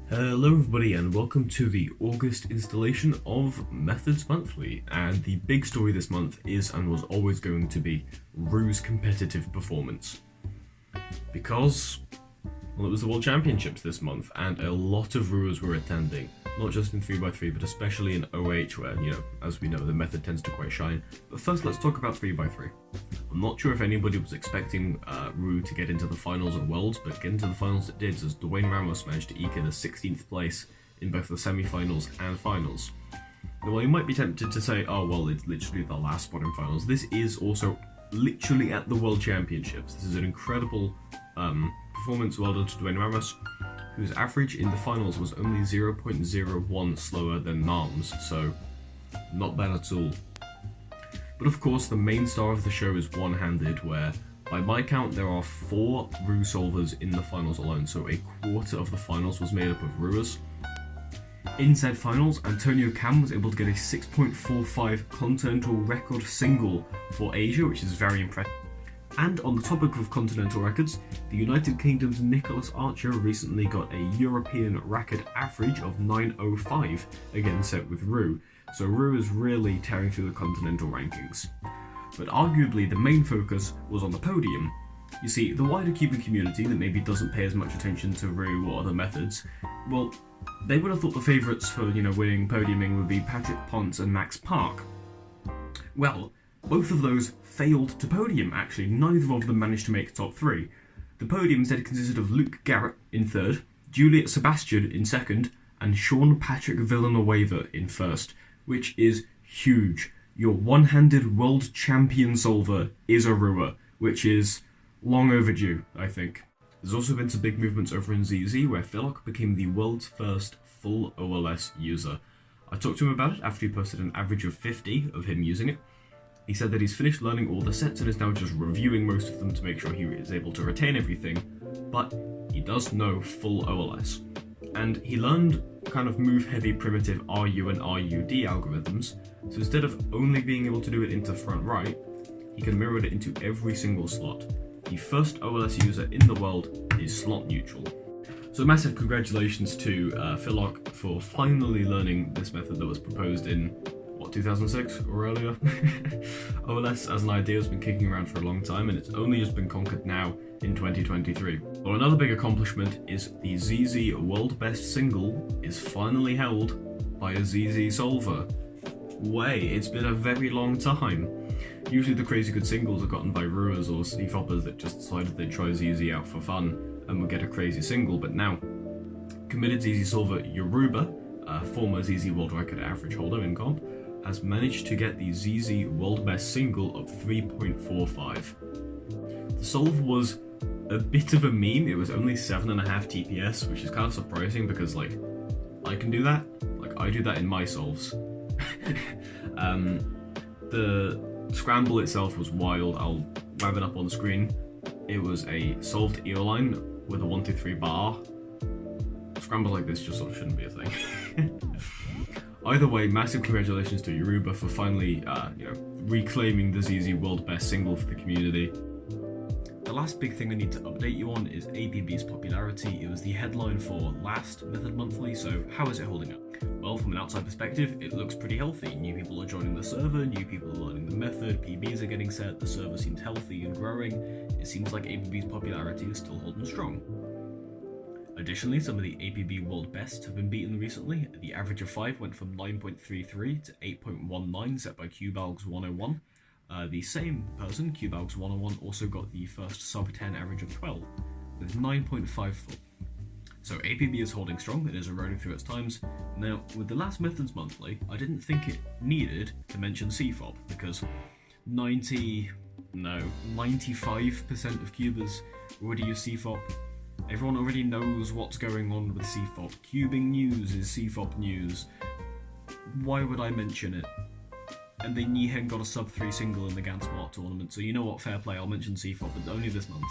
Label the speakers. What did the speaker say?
Speaker 1: Hello everybody and welcome to the August installation of Methods Monthly, and the big story this month is and was always going to be Roux' competitive performance. Because, well, it was the World Championships this month and a lot of Rouxers were attending, not just in 3x3 but especially in OH where, as we know, the method tends to quite shine. But first let's talk about 3x3. I'm not sure if anybody was expecting Roux to get into the finals of Worlds, but get into the finals it did as Dwayne Ramos managed to eke in a 16th place in both the semi-finals and finals. Now, while you might be tempted to say, oh well, it's literally the last spot in finals, this is also literally at the World Championships. This is an incredible performance, well done to Dwayne Ramos, whose average in the finals was only 0.01 slower than Nam's, so not bad at all. But of course, the main star of the show is one-handed, where, by my count, there are 4 Roux solvers in the finals alone, so a quarter of the finals was made up of Rouxers. In said finals, Antonio Cam was able to get a 6.45 continental record single for Asia, which is very impressive. And on the topic of continental records, the United Kingdom's Nicholas Archer recently got a European record average of 9.05, again set with Roux. So Roux is really tearing through the continental rankings. But arguably the main focus was on the podium. You see, the wider cubing community that maybe doesn't pay as much attention to Roux or other methods, well, they would have thought the favourites for, winning podiuming would be Patrick Ponce and Max Park. Well, both of those failed to podium, actually. Neither of them managed to make top 3. The podium instead consisted of Luke Garrett in 3rd, Juliet Sebastian in 2nd, and Sean Patrick Villanueva in 1st. Which is huge. Your one-handed world champion solver is a Rouxer, which is long overdue, I think. There's also been some big movements over in ZZ, where Philok became the world's first full OLS user. I talked to him about it after he posted an average of 50 of him using it. He said that he's finished learning all the sets and is now just reviewing most of them to make sure he is able to retain everything, but he does know full OLS. And he learned kind of move-heavy primitive RU and RUD algorithms, so instead of only being able to do it into front right, he can mirror it into every single slot. The first OLS user in the world is slot neutral. So massive congratulations to Philok for finally learning this method that was proposed in 2006 or earlier. OLS as an idea has been kicking around for a long time and it's only just been conquered now in 2023. Well, another big accomplishment is the ZZ World Best Single is finally held by a ZZ solver. It's been a very long time. Usually the crazy good singles are gotten by Rouxers or CFOPers that just decided they'd try ZZ out for fun and would get a crazy single, but now committed ZZ solver Yoruba, former ZZ World Record average holder in comp, has managed to get the ZZ World Best Single of 3.45. The solve was a bit of a meme. It was only 7.5 TPS, which is kind of surprising because, I can do that. I do that in my solves. The scramble itself was wild. I'll wrap it up on the screen. It was a solved EO line with a 1-2-3 bar. Scrambles like this just sort of shouldn't be a thing. Either way, massive congratulations to Yoruba for finally, reclaiming the ZZ World Best Single for the community. The last big thing I need to update you on is APB's popularity. It was the headline for last Method Monthly, so how is it holding up? Well, from an outside perspective, it looks pretty healthy. New people are joining the server, new people are learning the method, PBs are getting set, the server seems healthy and growing. It seems like APB's popularity is still holding strong. Additionally, some of the APB World Bests have been beaten recently. The average of 5 went from 9.33 to 8.19 set by Cubalgs101. The same person, Cubalgs101, also got the first sub-10 average of 12, with 9.54. So APB is holding strong, it is eroding through its times. Now, with the last Methods Monthly, I didn't think it needed to mention CFOP, because 95% of cubers already use CFOP. Everyone already knows what's going on with CFOP. Cubing news is CFOP news. Why would I mention it? And then Yihen got a sub-3 single in the GAN Smart tournament, so you know what, fair play, I'll mention CFOP, but only this month.